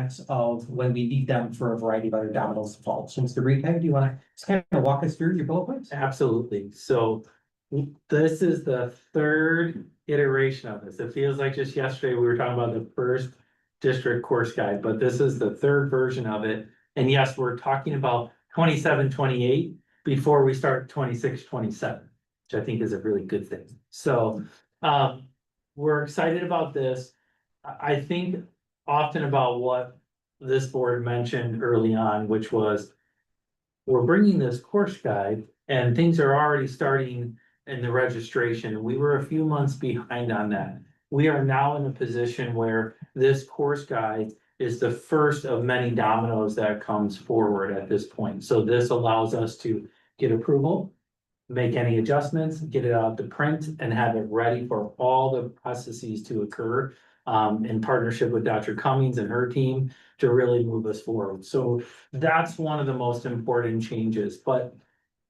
advance of when we need them for a variety of other dominoes to fall. So Mr. Rehag, do you want to just kind of walk us through your bullet points? Absolutely. So this is the third iteration of this. It feels like just yesterday we were talking about the first district course guide, but this is the third version of it. And yes, we're talking about 27, 28 before we start 26, 27, which I think is a really good thing. So we're excited about this. I think often about what this board mentioned early on, which was we're bringing this course guide and things are already starting in the registration. We were a few months behind on that. We are now in a position where this course guide is the first of many dominoes that comes forward at this point. So this allows us to get approval, make any adjustments, get it out to print and have it ready for all the processes to occur in partnership with Dr. Cummings and her team to really move us forward. So that's one of the most important changes. But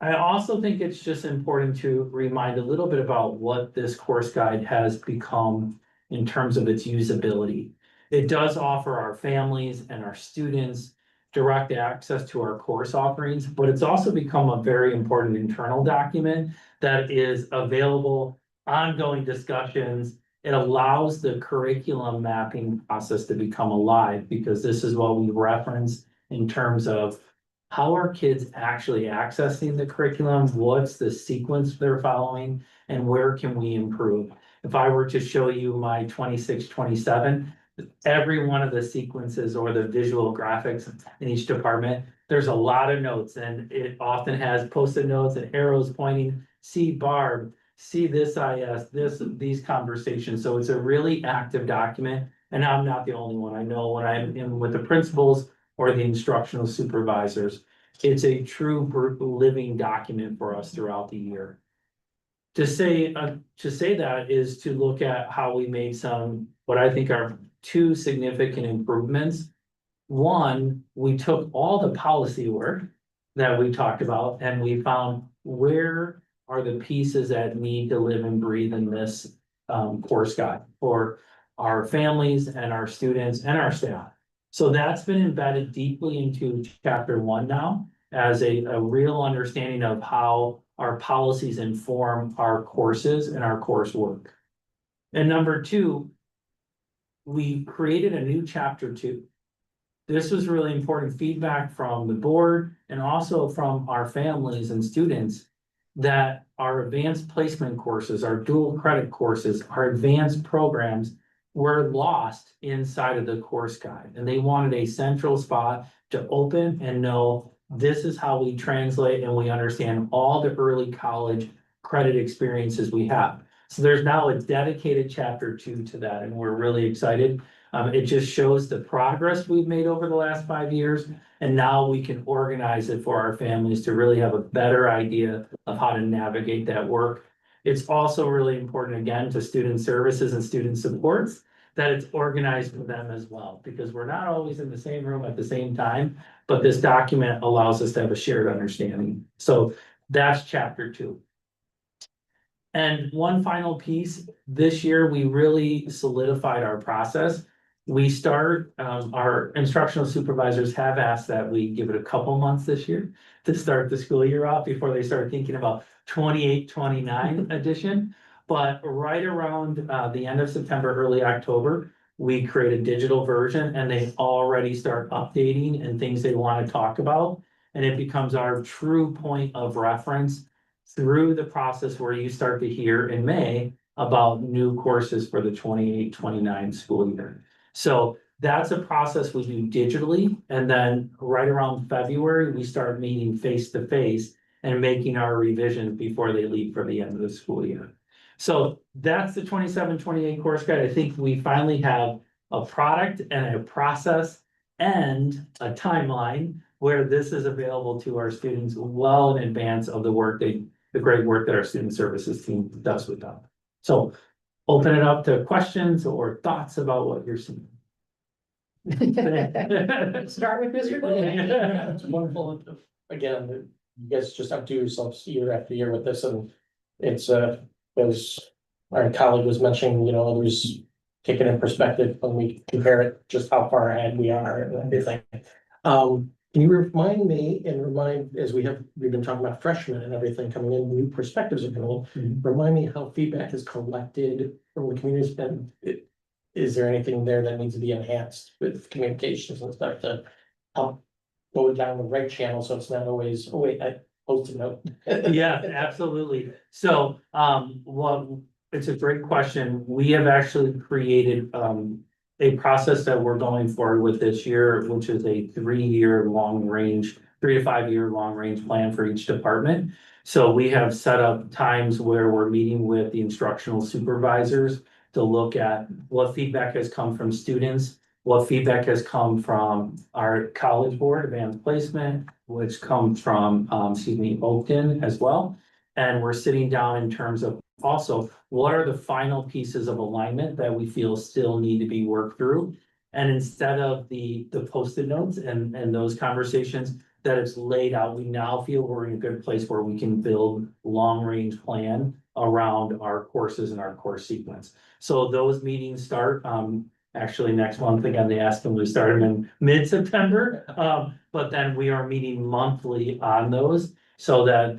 I also think it's just important to remind a little bit about what this course guide has become in terms of its usability. It does offer our families and our students direct access to our course offerings, but it's also become a very important internal document that is available, ongoing discussions. It allows the curriculum mapping process to become alive because this is what we reference in terms of how are kids actually accessing the curriculum, what's the sequence they're following, and where can we improve? If I were to show you my 26, 27, every one of the sequences or the visual graphics in each department, there's a lot of notes and it often has post-it notes and arrows pointing, see Barb, see this these conversations. So it's a really active document and I'm not the only one. I know when I'm in with the principals or the instructional supervisors, it's a true living document for us throughout the year. To say that is to look at how we made some, what I think are two significant improvements. One, we took all the policy work that we talked about and we found where are the pieces that need to live and breathe in this course guide for our families and our students and our staff. So that's been embedded deeply into chapter 1 now as a real understanding of how our policies inform our courses and our coursework. And number 2, we created a new chapter 2. This was really important feedback from the board and also from our families and students that our advanced placement courses, our dual credit courses, our advanced programs were lost inside of the course guide. And they wanted a central spot to open and know this is how we translate and we understand all the early college credit experiences we have. So there's now a dedicated chapter 2 to that, and we're really excited. It just shows the progress we've made over the last 5 years, and now we can organize it for our families to really have a better idea of how to navigate that work. It's also really important, again, to student services and student supports that it's organized for them as well, because we're not always in the same room at the same time, but this document allows us to have a shared understanding. So that's chapter 2. And one final piece, this year, we really solidified our process. We start, our instructional supervisors have asked that we give it a couple months this year to start the school year off before they start thinking about 28, 29 edition. But right around the end of September, early October, we create a digital version and they already start updating and things they want to talk about. And it becomes our true point of reference through the process where you start to hear in May about new courses for the 28-29 school year. So that's a process we do digitally. And then right around February, we start meeting face to face and making our revisions before they leave for the end of the school year. So that's the 27-28 course guide. I think we finally have a product and a process and a timeline where this is available to our students well in advance of the great work that our student services team does with them. So open it up to questions or thoughts about what you're seeing. Start with Mr. Glenn. Yeah, it's wonderful. Again, you guys just have to do yourselves year after year with this, and it's as our colleague was mentioning, there's take it in perspective when we compare it, just how far ahead we are and everything. Can you remind me and remind, as we've been talking about freshmen and everything coming in, new perspectives are coming in. Remind me how feedback is collected from the communities, and is there anything there that needs to be enhanced with communications and stuff to help go down the right channel, so it's not always, oh wait, I posted a note. Yeah, absolutely. So, it's a great question. We have actually created, a process that we're going forward with this year, which is a 3-year long range, 3 to 5 year long range plan for each department. So we have set up times where we're meeting with the instructional supervisors to look at what feedback has come from students, what feedback has come from our college board, advanced placement, which comes from, Oakton as well. And we're sitting down in terms of also, what are the final pieces of alignment that we feel still need to be worked through? And instead of the Post-it notes and those conversations that it's laid out, we now feel we're in a good place where we can build long-range plan around our courses and our course sequence. So those meetings start, actually next month. Again, they asked them to start them in mid-September. But then we are meeting monthly on those so that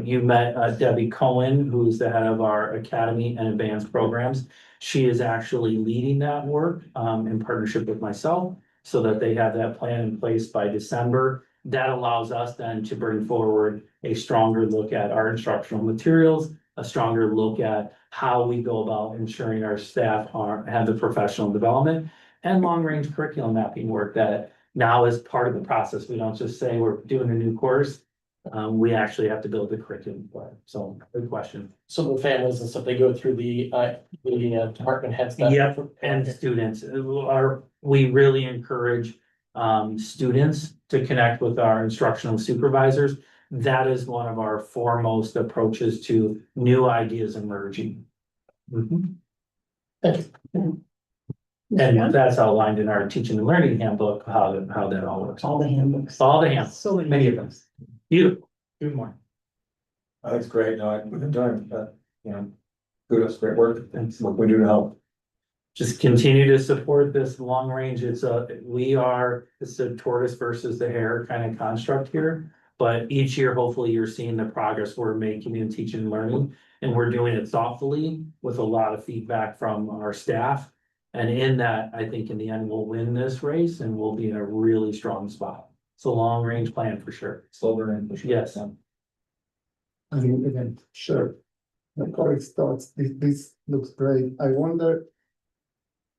you met Debbie Cohen, who's the head of our academy and advanced programs. She is actually leading that work in partnership with myself so that they have that plan in place by December. That allows us then to bring forward a stronger look at our instructional materials, a stronger look at how we go about ensuring our staff have the professional development and long-range curriculum mapping work that now is part of the process. We don't just say we're doing a new course. We actually have to build the curriculum plan. So good question. So the families and stuff, they go through the department heads. that- Yep, and students we really encourage students to connect with our instructional supervisors. That is one of our foremost approaches to new ideas emerging. Mhm. Thank you. And that's outlined in our teaching and learning handbook, how that all works. All the handbooks. All the handbooks, So Many of them. beautiful. Good morning. That's great, no, I've been doing, kudos, great work, thanks, what we do to help. Just continue to support this long range. It's a tortoise versus the hare kind of construct here. But each year, hopefully, you're seeing the progress we're making in teaching and learning, and we're doing it thoughtfully with a lot of feedback from our staff. And in that, I think in the end, we'll win this race and we'll be in a really strong spot. It's a long range plan for sure. Slow burn, for sure. Yes. I mean, again, sure. My colleagues thoughts, this looks great. I wonder.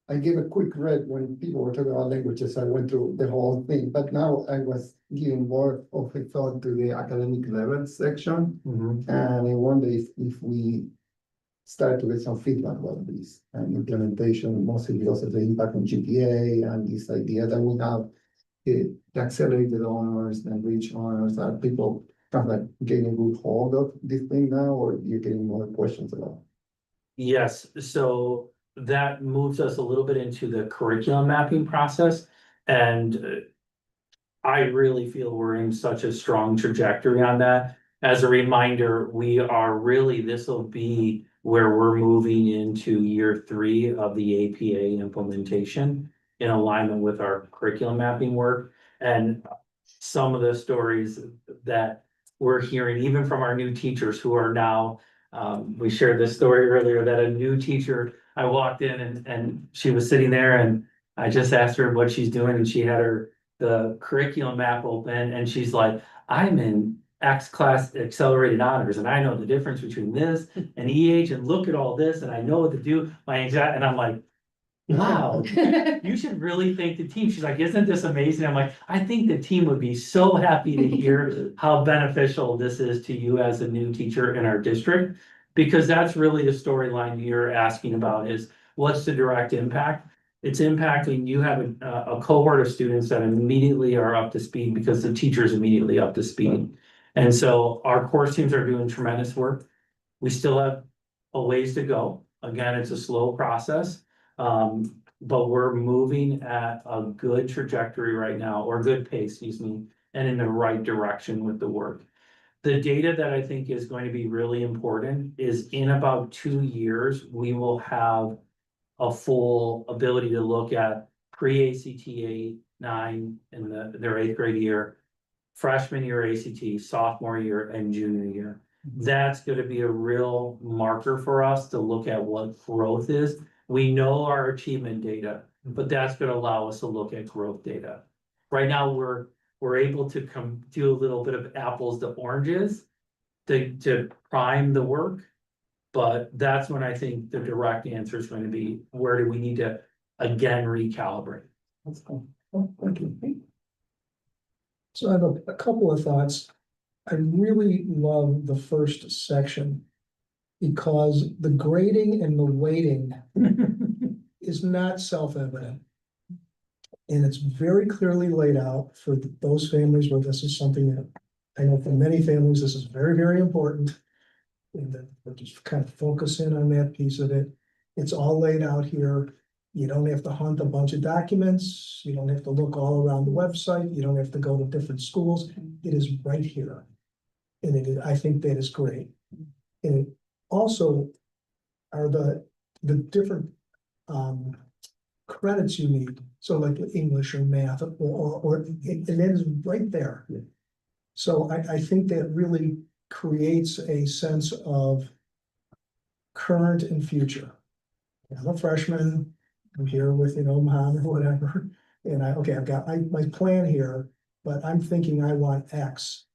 I gave a quick read when people were talking about languages. I went through the whole thing, but now I was giving more of a thought to the academic level section. Mhm. And I wonder if we start to get some feedback about this and implementation, mostly because of the impact on GPA and this idea that we have the accelerated honors and rich honors. Are people kind of like getting a good hold of this thing now, or you're getting more questions about it? Yes, so that moves us a little bit into the curriculum mapping process. And I really feel we're in such a strong trajectory on that. As a reminder, we are really, this will be where we're moving into year 3 of the APA implementation in alignment with our curriculum mapping work. And some of the stories that we're hearing, even from our new teachers who are now, we shared this story earlier that a new teacher, I walked in and she was sitting there and I just asked her what she's doing and she had the curriculum map open and she's like, I'm in X class accelerated honors and I know the difference between this and EH and look at all this and I know what to do. And I'm like, wow, you should really thank the team. She's like, isn't this amazing? I'm like, I think the team would be so happy to hear how beneficial this is to you as a new teacher in our district. Because that's really the storyline you're asking about is what's the direct impact? It's impacting, you have a cohort of students that immediately are up to speed because the teacher's immediately up to speed. And so our course teams are doing tremendous work. We still have a ways to go. Again, it's a slow process. But we're moving at a good trajectory right now, or good pace, excuse me, and in the right direction with the work. The data that I think is going to be really important is in about 2 years, we will have a full ability to look at pre-ACT 9 in their 8th grade year, freshman year ACT, sophomore year and junior year. That's gonna be a real marker for us to look at what growth is. We know our achievement data, but that's gonna allow us to look at growth data. Right now, we're able to do a little bit of apples to oranges to prime the work. But that's when I think the direct answer is going to be, where do we need to again recalibrate? That's cool. Oh, thank you. So I have a couple of thoughts. I really love the first section because the grading and the weighting is not self-evident. And it's very clearly laid out for those families where this is something that I know for many families, this is very, very important. And that we're just kind of focus in on that piece of it. It's all laid out here. You don't have to hunt a bunch of documents. You don't have to look all around the website. You don't have to go to different schools. It is right here. And it is, I think that is great. And it also are the different credits you need. So like English or math or and it is right there. Yeah. So I think that really creates a sense of current and future. I'm a freshman, I'm here with, mom or whatever, and I've got my plan here, but I'm thinking I want X.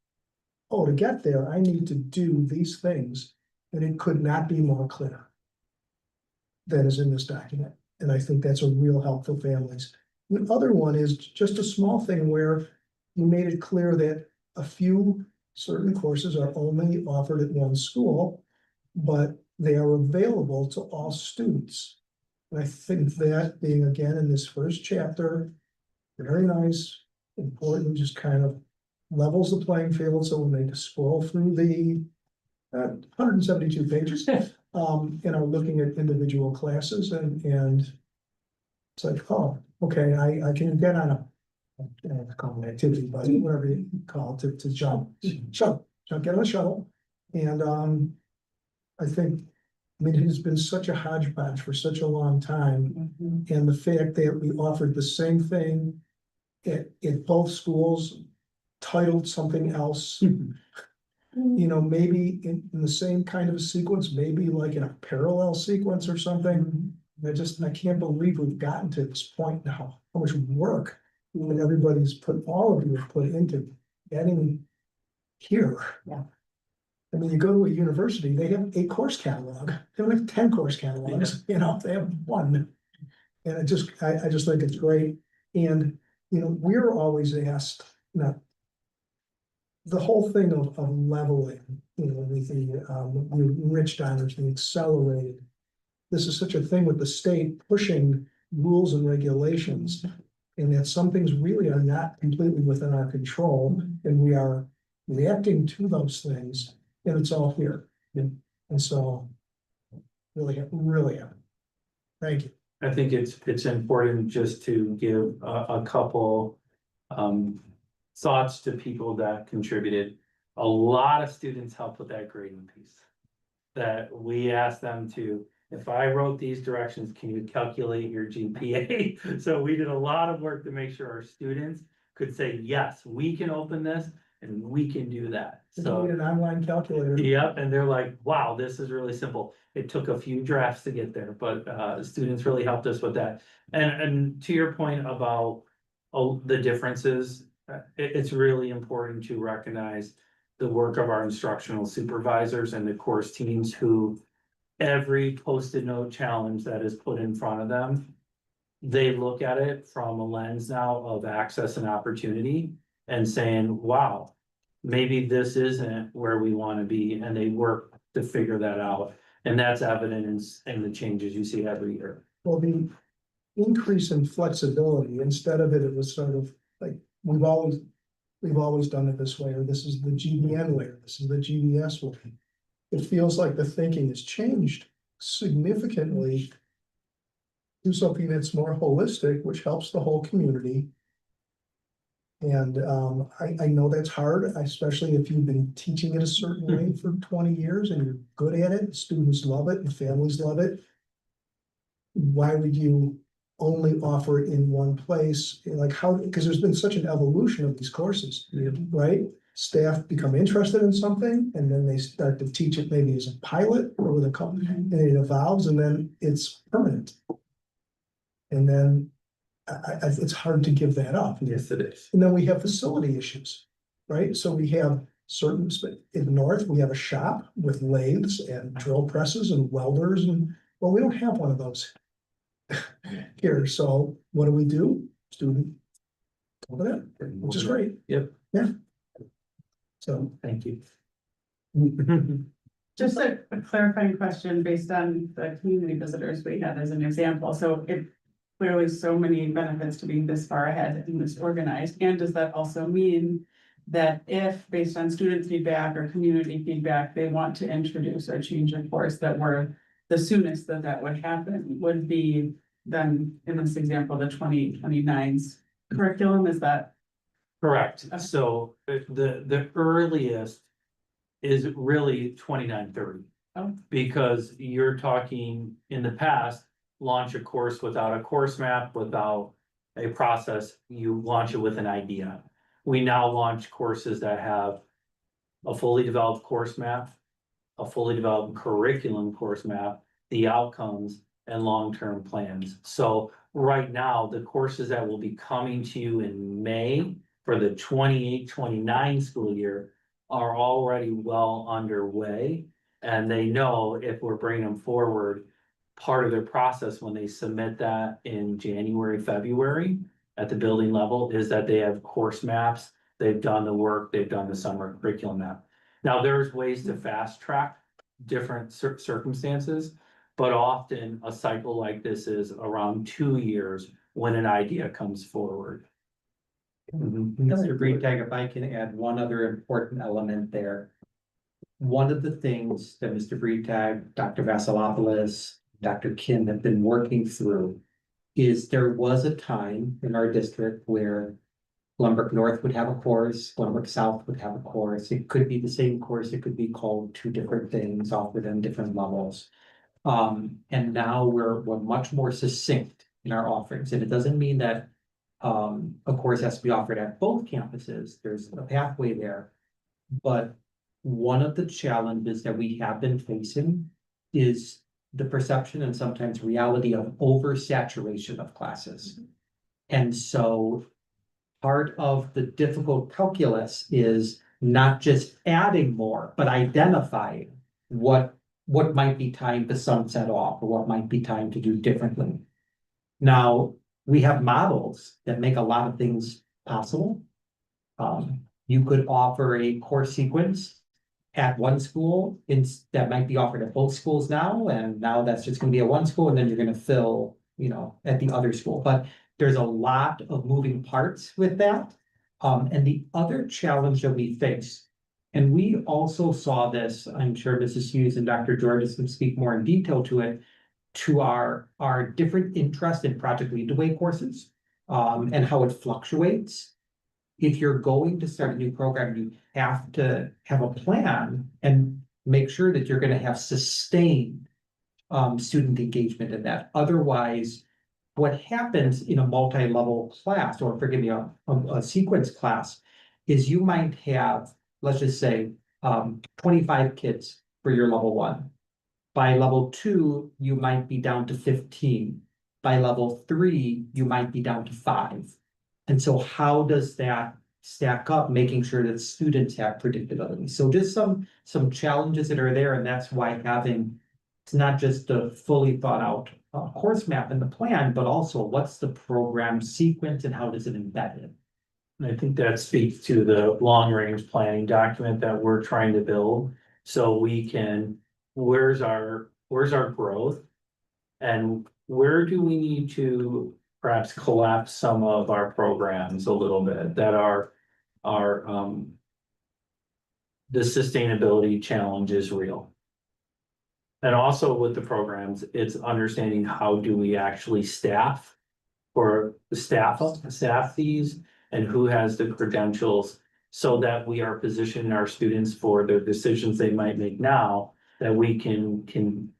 Oh, to get there, I need to do these things, and it could not be more clear than is in this document. And I think that's a real help for families. The other one is just a small thing where you made it clear that a few certain courses are only offered at one school, but they are available to all students. And I think that being again in this first chapter, very nice, important, just kind of levels the playing field. So when they scroll through the 172 pages and are looking at individual classes and it's like, oh, okay, I can get on a call it activity, but whatever you call it, to jump, get on a shuttle. And I think, it has been such a hodgepodge for such a long time. And the fact that we offered the same thing at both schools, titled something else. Maybe in the same kind of a sequence, maybe like in a parallel sequence or something. I can't believe we've gotten to this point now, how much work when all of you have put into getting here. Yeah. You go to a university, they have a course catalog, they don't have 10 course catalogs, they have one. And I just think it's great. And, we're always asked, the whole thing of leveling, with the enriched honors, the accelerated. This is such a thing with the state pushing rules and regulations. And that some things really are not completely within our control, and we are reacting to those things, and it's all here. And so, really, thank you. I think it's important just to give a couple thoughts to people that contributed. A lot of students helped with that grading piece. That we asked them to, if I wrote these directions, can you calculate your GPA? So we did a lot of work to make sure our students could say, yes, we can open this and we can do that. So we need an online calculator. Yep, and they're like, wow, this is really simple. It took a few drafts to get there, but students really helped us with that. And to your point about the differences, it's really important to recognize the work of our instructional supervisors and the course teams who every post-it note challenge that is put in front of them, they look at it from a lens now of access and opportunity and saying, wow, maybe this isn't where we want to be, and they work to figure that out. And that's evident in the changes you see every year. Well, the increase in flexibility, instead of it was sort of like, we've always done it this way, or this is the GBN way, or this is the GBS way. It feels like the thinking has changed significantly to something that's more holistic, which helps the whole community. And I know that's hard, especially if you've been teaching it a certain way for 20 years and you're good at it, students love it and families love it. why would you only offer it in one place? Like how, because there's been such an evolution of these courses, right? Staff become interested in something and then they start to teach it maybe as a pilot or with a couple, and it evolves and then it's permanent. And then it's hard to give that up. Yes, it is. And then we have facility issues, right? So we have certain, in the north, we have a shop with lathes and drill presses and welders and, well, we don't have one of those here. So what do? Student over there, which is great. Yep. Yeah. So, Thank you. Just a clarifying question based on the community visitors we had as an example. So it clearly so many benefits to being this far ahead and this organized. And does that also mean that if based on student feedback or community feedback, they want to introduce or change a course, that we're the soonest that that would happen would be then in this example, the 2029's curriculum, is that? Correct. So the earliest is really 29-30. Oh. Because you're talking in the past, launch a course without a course map, without a process, you launch it with an idea. We now launch courses that have a fully developed course map, a fully developed curriculum course map, the outcomes and long-term plans. So right now, the courses that will be coming to you in May for the 28-29 school year are already well underway. And they know if we're bringing them forward, part of their process when they submit that in January, February at the building level is that they have course maps, they've done the work, they've done the summer curriculum map. Now, there's ways to fast track different circumstances, but often a cycle like this is around 2 years when an idea comes forward. Mr. Breetag, if I can add one other important element there. One of the things that Mr. Breetag, Dr. Vasilopoulos, Dr. Kim have been working through is there was a time in our district where Glenbrook North would have a course, Glenbrook South would have a course. It could be the same course, it could be called two different things, offered on different levels. And now we're much more succinct in our offerings, and it doesn't mean that a course has to be offered at both campuses. There's a pathway there. But one of the challenges that we have been facing is the perception and sometimes reality of oversaturation of classes. And so part of the difficult calculus is not just adding more, but identifying what might be time to sunset off or what might be time to do differently. Now, we have models that make a lot of things possible. You could offer a course sequence at one school that might be offered at both schools now, and now that's just gonna be at one school, and then you're gonna fill, at the other school. But there's a lot of moving parts with that. And the other challenge that we face, and we also saw this, I'm sure Mrs. Hughes and Dr. Georges can speak more in detail to it, to our different interest in Project Lead the Way courses, and how it fluctuates. If you're going to start a new program, you have to have a plan and make sure that you're gonna have sustained student engagement in that. Otherwise, what happens in a multi-level class, or forgive me, a sequence class, is you might have, let's just say, 25 kids for your level 1. By level 2, you might be down to 15. By level 3, you might be down to 5. And so how does that stack up, making sure that students have predictability? So just some challenges that are there, and that's why it's not just a fully thought out course map and the plan, but also what's the program sequence and how does it embed it? And I think that speaks to the long range planning document that we're trying to build. So we can, where's our growth? And where do we need to perhaps collapse some of our programs a little bit that are the sustainability challenge is real. And also with the programs, it's understanding how do we actually staff these and who has the credentials so that we are positioning our students for the decisions they might make now, that we can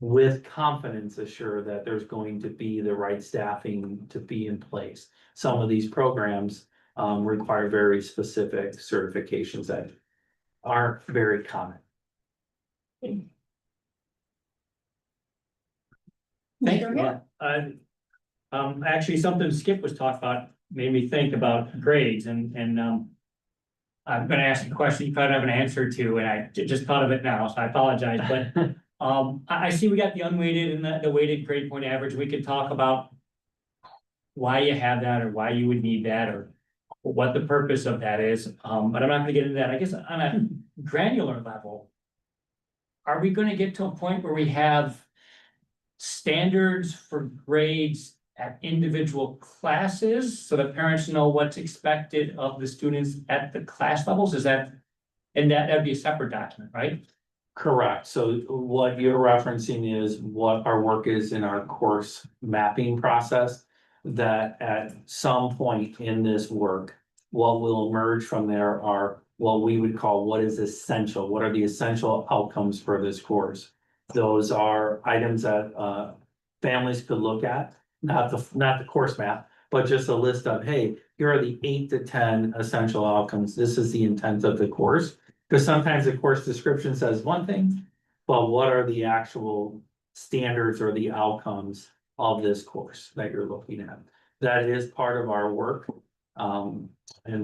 with confidence assure that there's going to be the right staffing to be in place. Some of these programs require very specific certifications that aren't very common. Thank you. Yeah, actually, something Skip was talking about made me think about grades and, I'm gonna ask you a question you probably don't have an answer to, and I just thought of it now, so I apologize, but, I see we got the unweighted and the weighted grade point average. We could talk about why you have that or why you would need that or what the purpose of that is, but I'm not gonna get into that. I guess on a granular level, are we gonna get to a point where we have standards for grades at individual classes so that parents know what's expected of the students at the class levels? Is that, and that'd be a separate document, right? Correct. So what you're referencing is what our work is in our course mapping process. That at some point in this work, what will emerge from there are what we would call what is essential. What are the essential outcomes for this course? Those are items that families could look at, not the course map, but just a list of, hey, here are the 8 to 10 essential outcomes. This is the intent of the course. Because sometimes the course description says one thing, but what are the actual standards or the outcomes of this course that you're looking at? That is part of our work, and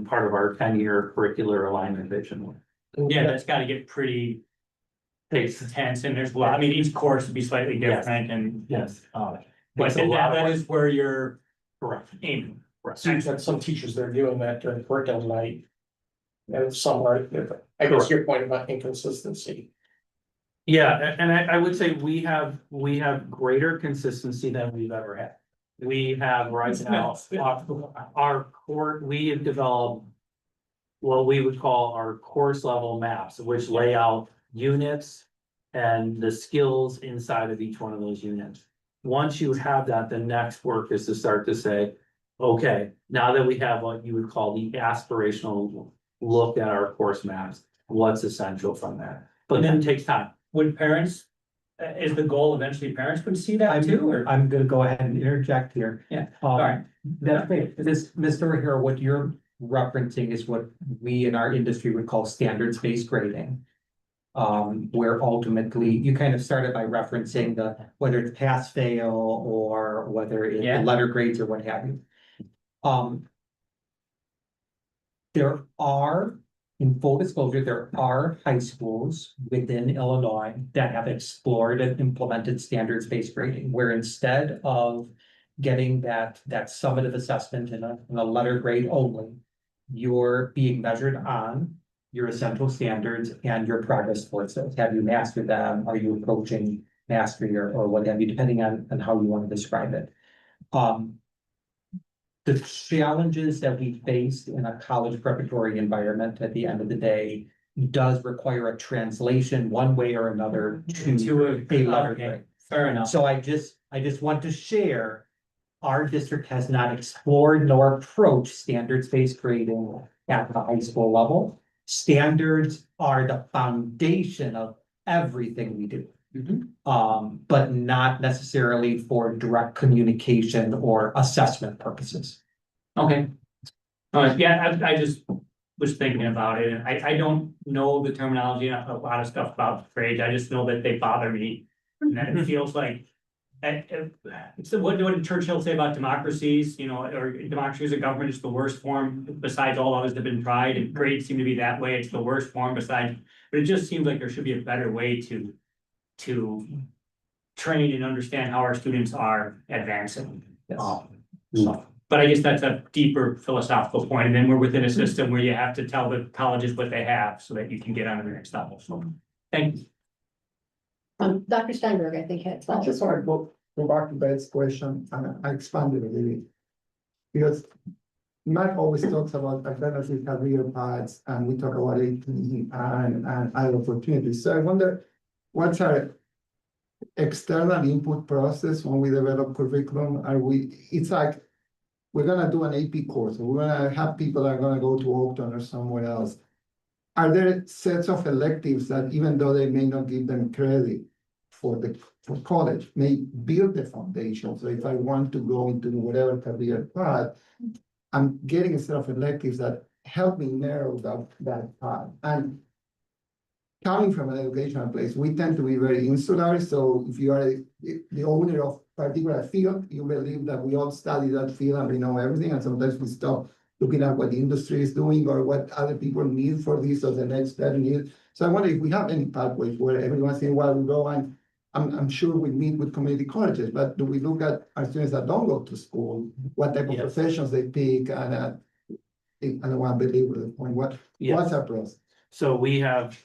part of our 10-year curricular alignment vision. Yeah, that's gotta get pretty Takes, intense and there's, well, I mean, each course would be slightly different and, yes, but takes a lot that of is where you're correct. aiming. So you've got some teachers that are doing that during curriculum night. And some are, I guess your point about inconsistency. Yeah, and I would say we have greater consistency than we've ever had. We have right now, we have developed what we would call our course level maps, which lay out units and the skills inside of each one of those units. Once you have that, the next work is to start to say, okay, now that we have what you would call the aspirational look at our course maps, what's essential from that? But then it takes time. Would parents, is the goal eventually parents would see that too, or? I'm gonna go ahead and interject here. Yeah, sorry. That's great. This, Mr. O'Hara, what you're referencing is what we in our industry would call standards-based grading. Where ultimately you kind of started by referencing whether it's pass, fail, or whether it's Yeah. letter grades or what have you. There are, in full disclosure, there are high schools within Illinois that have explored and implemented standards-based grading, where instead of getting that summative assessment in a letter grade only, you're being measured on your essential standards and your progress towards those. Have you mastered them? Are you approaching mastery or what have you, depending on how you want to describe it. The challenges that we face in a college preparatory environment at the end of the day does require a translation one way or another to a letter Okay, grade. fair enough. So I just want to share, our district has not explored nor approached standards-based grading at the high school level. Standards are the foundation of everything we do. But not necessarily for direct communication or assessment purposes. Okay. Yeah, I just was thinking about it, and I don't know the terminology, a lot of stuff about grades, I just know that they bother me. And that it feels like, it's what did Churchill say about democracies, you know, or democracy as a government is the worst form besides all others that have been tried, and grades seem to be that way, it's the worst form besides, but it just seems like there should be a better way to train and understand how our students are advancing. So, but I guess that's a deeper philosophical point, and then we're within a system where you have to tell the colleges what they have so that you can get on to the next level, so, thank you. Dr. Steinberg, I think, had I something. just want to go back to Beth's question, and I expanded a little bit. Because Matt always talks about alternative career paths, and we talk about AP and other opportunities. So I wonder, what's our external input process when we develop curriculum? It's like, we're gonna do an AP course, or we're gonna have people that are gonna go to Oakton or somewhere else. Are there sets of electives that even though they may not give them credit for college may build the foundation. So if I want to go into whatever career path, I'm getting a set of electives that help me narrow that path. And coming from an educational place, we tend to be very insular. So if you are the owner of a particular field, you believe that we all study that field and we know everything. And sometimes we stop looking at what the industry is doing or what other people need for this or the next step need. So I wonder if we have any pathways where every once in a while we go and I'm sure we meet with community colleges, but do we look at our students that don't go to school, what type of Yes. professions they pick, and I don't want to belabor the point. What's our process? So we have,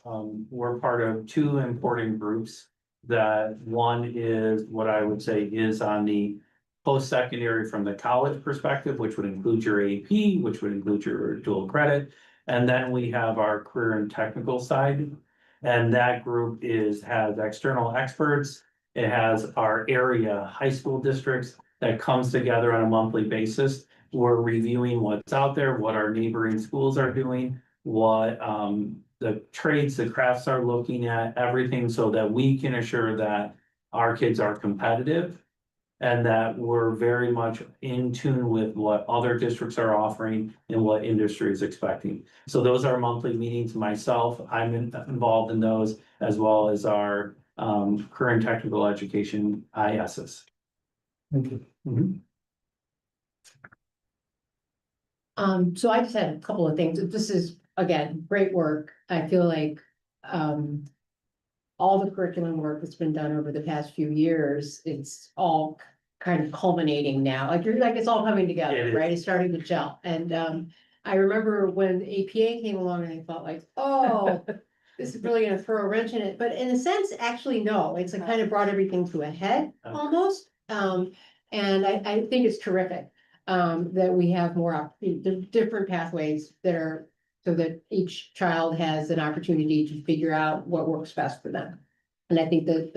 we're part of two important groups. That one is what I would say is on the post-secondary from the college perspective, which would include your AP, which would include your dual credit. And then we have our career and technical side. And that group has external experts. It has our area high school districts that comes together on a monthly basis. We're reviewing what's out there, what our neighboring schools are doing, what the trades, the crafts are looking at, everything so that we can assure that our kids are competitive. And that we're very much in tune with what other districts are offering and what industry is expecting. So those are monthly meetings. Myself, I'm involved in those, as well as our current technical education ISs. Thank you. Mhm. So I just had a couple of things. This is, again, great work. I feel like, all the curriculum work that's been done over the past few years, it's all kind of culminating now. Like, you're like, it's all coming It together, is. right? It's starting to gel. And, I remember when the APA came along and I felt like, oh, this is really gonna throw a wrench in it. But in a sense, actually, no, it's kind of brought everything to a head Okay. almost. And I think it's terrific, that we have more, different pathways that are, so that each child has an opportunity to figure out what works best for them. And I think that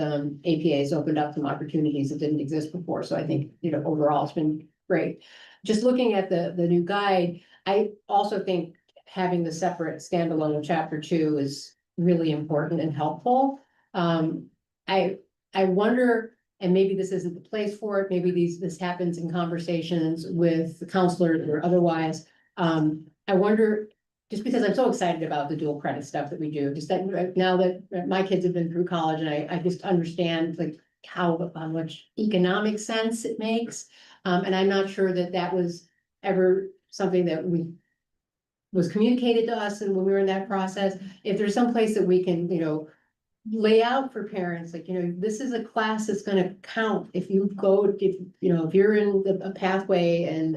APA has opened up some opportunities that didn't exist before. So I think, overall, it's been great. Just looking at the new guide, I also think having the separate standalone chapter 2 is really important and helpful. I wonder, and maybe this isn't the place for it, maybe this happens in conversations with the counselors or otherwise. I wonder, just because I'm so excited about the dual credit stuff that we do, just that now that my kids have been through college and I just understand like how much economic sense it makes. And I'm not sure that was ever something that was communicated to us and when we were in that process. If there's some place that we can, lay out for parents, like, this is a class that's gonna count if you go, if you're in a pathway and,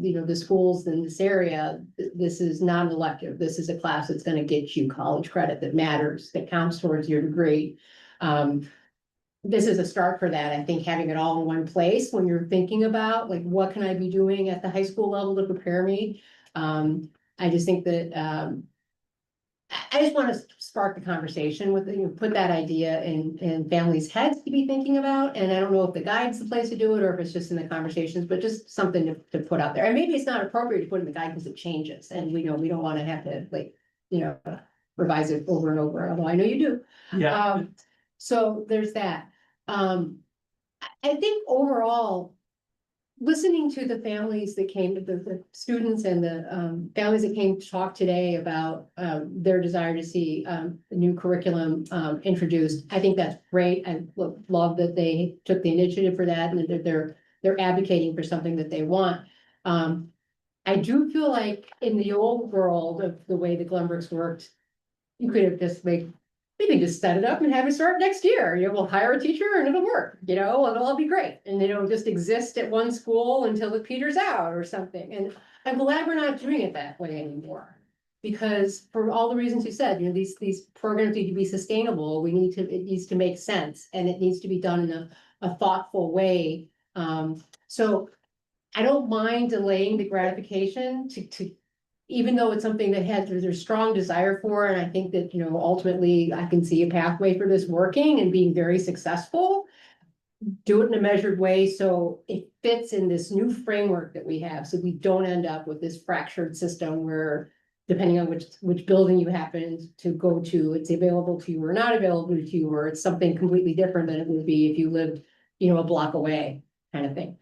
the schools in this area, this is not an elective. This is a class that's gonna get you college credit that matters, that counts towards your degree. This is a start for that. I think having it all in one place when you're thinking about like, what can I be doing at the high school level to prepare me? I just think that, I just want to spark the conversation with, put that idea in families' heads to be thinking about. And I don't know if the guide's the place to do it or if it's just in the conversations, but just something to put out there. And maybe it's not appropriate to put in the guide because it changes and we don't want to have to revise it over and over, although I know you do. Yeah. So there's that. I think overall, listening to the families that came, the students and the families that came to talk today about their desire to see the new curriculum introduced, I think that's great. I love that they took the initiative for that and that they're advocating for something that they want. I do feel like in the old world of the way the Glenbrooks worked, you could have just we can just set it up and have it start next year. We'll hire a teacher and it'll work, and it'll all be great. And they don't just exist at one school until it peters out or something. And I'm glad we're not doing it that way anymore. Because for all the reasons you said, these programs need to be sustainable. It needs to make sense and it needs to be done in a thoughtful way. So I don't mind delaying the gratification to even though it's something that there's strong desire for, and I think that, ultimately I can see a pathway for this working and being very successful. Do it in a measured way so it fits in this new framework that we have, so we don't end up with this fractured system where depending on which building you happen to go to, it's available to you or not available to you, or it's something completely different than it would be if you lived, a block away, kind of thing.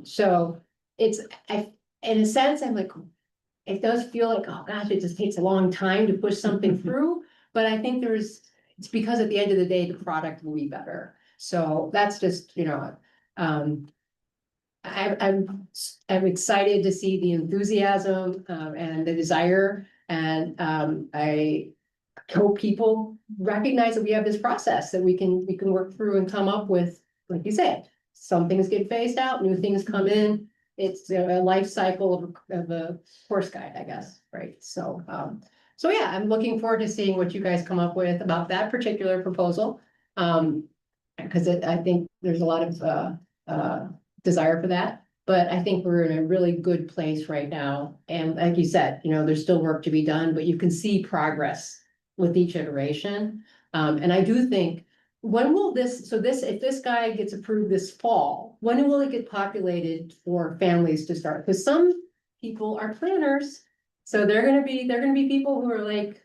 So it's, in a sense, I'm like, it does feel like, oh gosh, it just takes a long time to push something through, but I think it's because at the end of the day, the product will be better. So that's just, I'm excited to see the enthusiasm, and the desire, and, I hope people recognize that we have this process that we can work through and come up with, like you said, some things get phased out, new things come in. It's a life cycle of a course guide, I guess, right? So, yeah, I'm looking forward to seeing what you guys come up with about that particular proposal. Because I think there's a lot of, desire for that, but I think we're in a really good place right now. And like you said, there's still work to be done, but you can see progress with each iteration. And I do think, when will if this guy gets approved this fall, when will it get populated for families to start? Because some people are planners, so they're gonna be people who are like,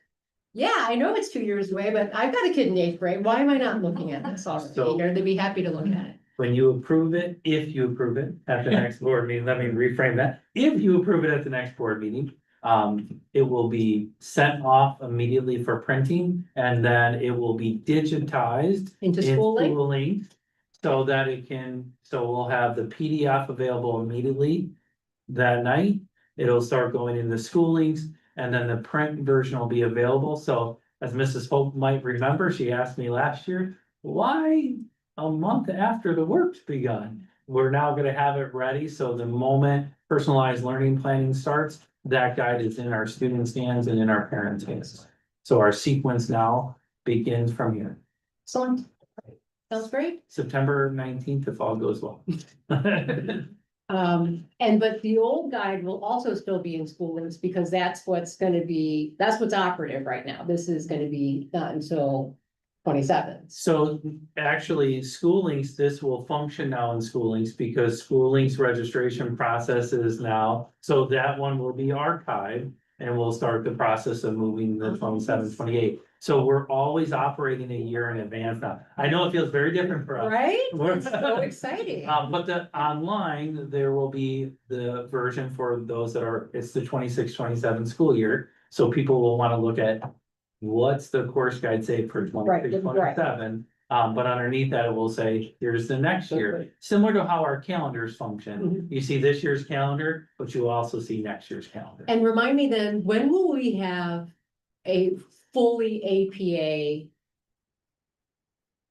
yeah, I know it's 2 years away, but I've got a kid in 8th grade. Why am I not looking at this already? So- They'd be happy to look at it. When you approve it, if you approve it at the next board meeting, let me reframe that. If you approve it at the next board meeting, it will be sent off immediately for printing, and then it will be digitized Into in schooling? schooling. So that so we'll have the PDF available immediately that night. It'll start going into schoolings, and then the print version will be available. So as Mrs. Hope might remember, she asked me last year, why a month after the work's begun? We're now gonna have it ready, so the moment personalized learning planning starts, that guide is in our students' hands and in our parents' hands. So our sequence now begins from here, Excellent. Sounds great. September 19th, if all goes well. But the old guide will also still be in schoolings, because that's what's operative right now. This is gonna be not until 27. So actually, schoolings, this will function now in schoolings, because schoolings registration process is now, so that one will be archived. And we'll start the process of moving the 27, 28. So we're always operating a year in advance now. I know it feels very different for us. Right? We're- It's so exciting. But the online, there will be the version for those it's the 26, 27 school year. So people will want to look at what's the course guide say for 26, 27. But underneath that, it will say, here's the next year, similar to how our calendars function. You see this year's calendar, but you also see next year's calendar. And remind me then, when will we have a fully APA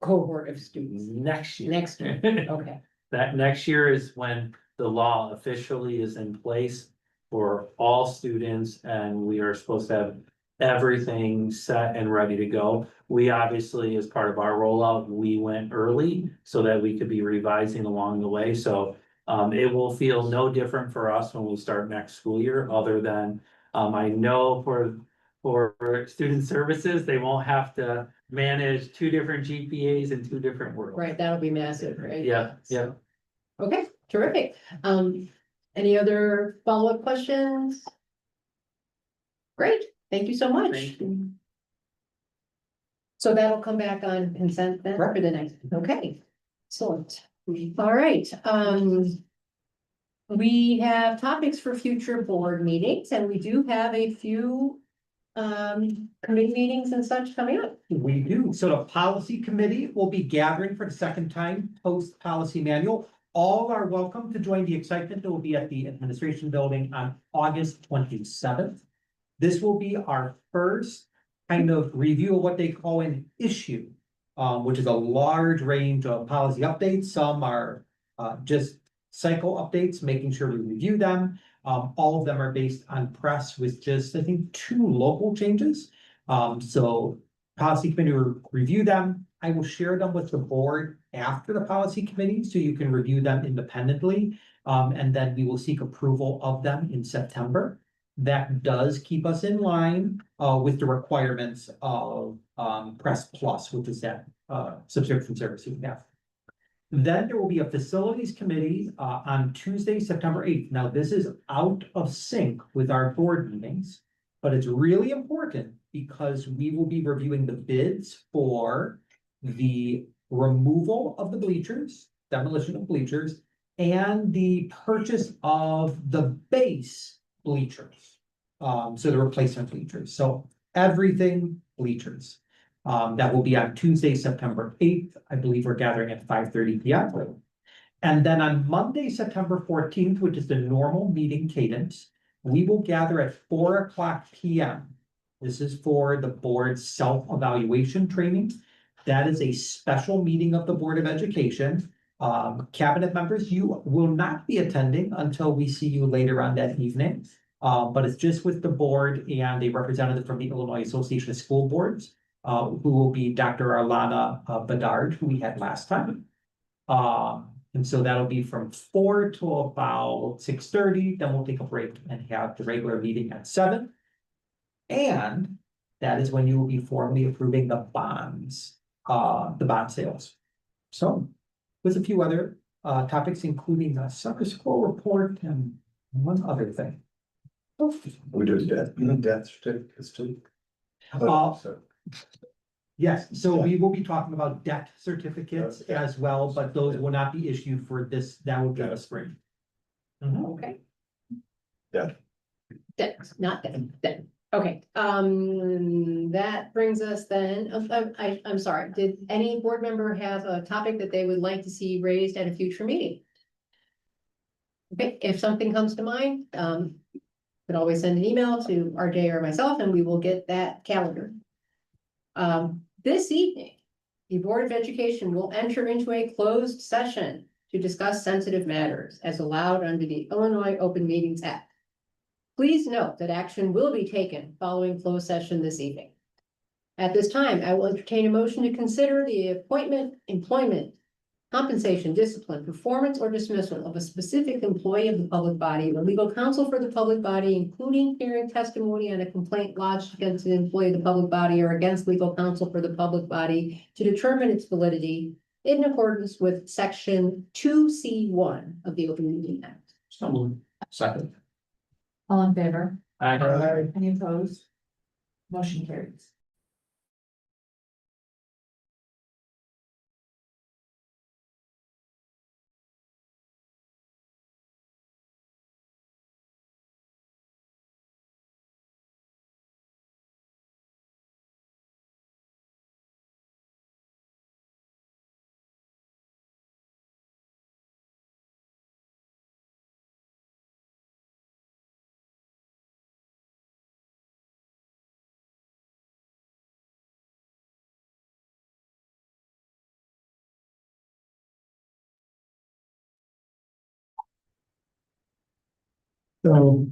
cohort of students? Next year. Next year, okay. That next year is when the law officially is in place for all students, and we are supposed to have everything set and ready to go. We obviously, as part of our rollout, we went early so that we could be revising along the way. So it will feel no different for us when we start next school year, other than I know for student services, they won't have to manage 2 different GPAs in 2 different worlds. Right, that'll be massive, right? Yeah, yeah. Okay, terrific. Any other follow-up questions? Great, thank you so much. Thank you. So that'll come back on consent then for the next, okay, excellent. All right, we have topics for future board meetings, and we do have a few committee meetings and such coming up. We do. So the policy committee will be gathering for the second time post policy manual. All are welcome to join the excitement that will be at the administration building on August 27th. This will be our first kind of review of what they call an issue, which is a large range of policy updates. Some are just cycle updates, making sure we review them. All of them are based on press with just, I think, 2 local changes. So policy committee will review them. I will share them with the board after the policy committee, so you can review them independently. And then we will seek approval of them in September. That does keep us in line with the requirements of Press Plus, which is that subscription service you have. Then there will be a facilities committee on Tuesday, September 8th. Now, this is out of sync with our board meetings. But it's really important because we will be reviewing the bids for the removal of the bleachers, demolition of bleachers, and the purchase of the base bleachers. So the replacement bleachers, so everything bleachers. That will be on Tuesday, September 8th. I believe we're gathering at 5:30 p.m. And then on Monday, September 14th, which is the normal meeting cadence, we will gather at 4:00 p.m. This is for the board's self-evaluation training. That is a special meeting of the Board of Education. Cabinet members, you will not be attending until we see you later on that evening. But it's just with the board and a representative from the Illinois Association of School Boards, who will be Dr. Alana Bedard, who we had last time. And so that'll be from 4 to about 6:30, then we'll take a break and have the regular meeting at 7. And that is when you will be formally approving the bonds, the bond sales. So with a few other topics, including a summer school report and one other thing. We do death certificates too. So, Yes, so we will be talking about debt certificates Okay. as well, but those will not be issued for this, that will be the spring. Okay. Yeah. Not that. Okay, that brings us then, I'm sorry, did any board member have a topic that they would like to see raised at a future meeting? Okay, if something comes to mind, could always send an email to RJ or myself and we will get that calendar. This evening, the Board of Education will enter into a closed session to discuss sensitive matters as allowed under the Illinois Open Meetings Act. Please note that action will be taken following closed session this evening. At this time, I will entertain a motion to consider the appointment, employment, compensation, discipline, performance, or dismissal of a specific employee of the public body or legal counsel for the public body, including hearing testimony on a complaint lodged against an employee of the public body or against legal counsel for the public body to determine its validity in accordance with section 2C1 of the Open Meeting Act. So moved. Second. All in favor? I, Any opposed? Motion carries. So,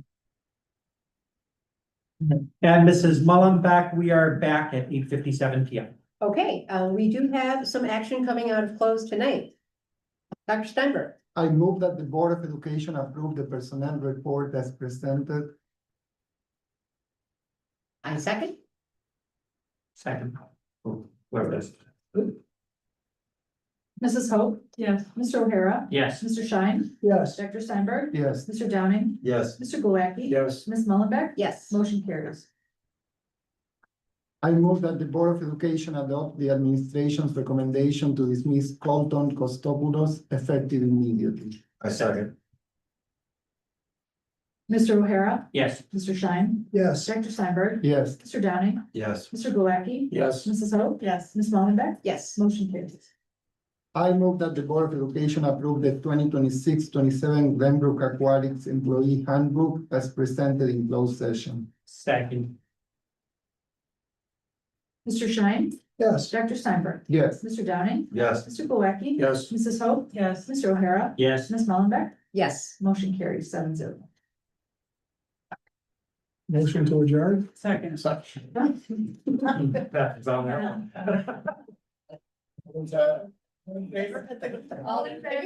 And Mrs. Mullenbeck, we are back at 8:57 p.m. Okay, we do have some action coming out of close tonight. Dr. Steinberg, I move that the Board of Education approve the personnel report as presented. I second. Second. Whoever it is. Mrs. Hope, Yes. Mr. O'Hara, Yes. Mr. Schein, Yes. Dr. Steinberg, Yes, Mr. Downing, yes. Mr. Glowacki. Yes. Ms. Mullenbeck. Yes. Motion carries. I move that the Board of Education adopt the administration's recommendation to dismiss Colton Kostopoulos effective immediately. I second. Mr. O'Hara, Yes. Mr. Schein, Yes. Dr. Steinberg, Yes, Mr. Downing, Yes. Mr. Glowacki. Yes. Mrs. Hope, Yes. Ms. Mullenbeck. Yes. Motion carries. I move that the Board of Education approve the 2026-27 Glenbrook Aquatics Employee Handbook as presented in closed session. Second. Mr. Schein, Yes. Dr. Steinberg, Yes, Mr. Downing, Yes. Mr. Glowacki. Yes. Mrs. Hope, Yes. Mr. O'Hara, Yes. Ms. Mullenbeck. Yes. Motion carries 7-0. Motion to adjourn. Second. It's on there. All in favor?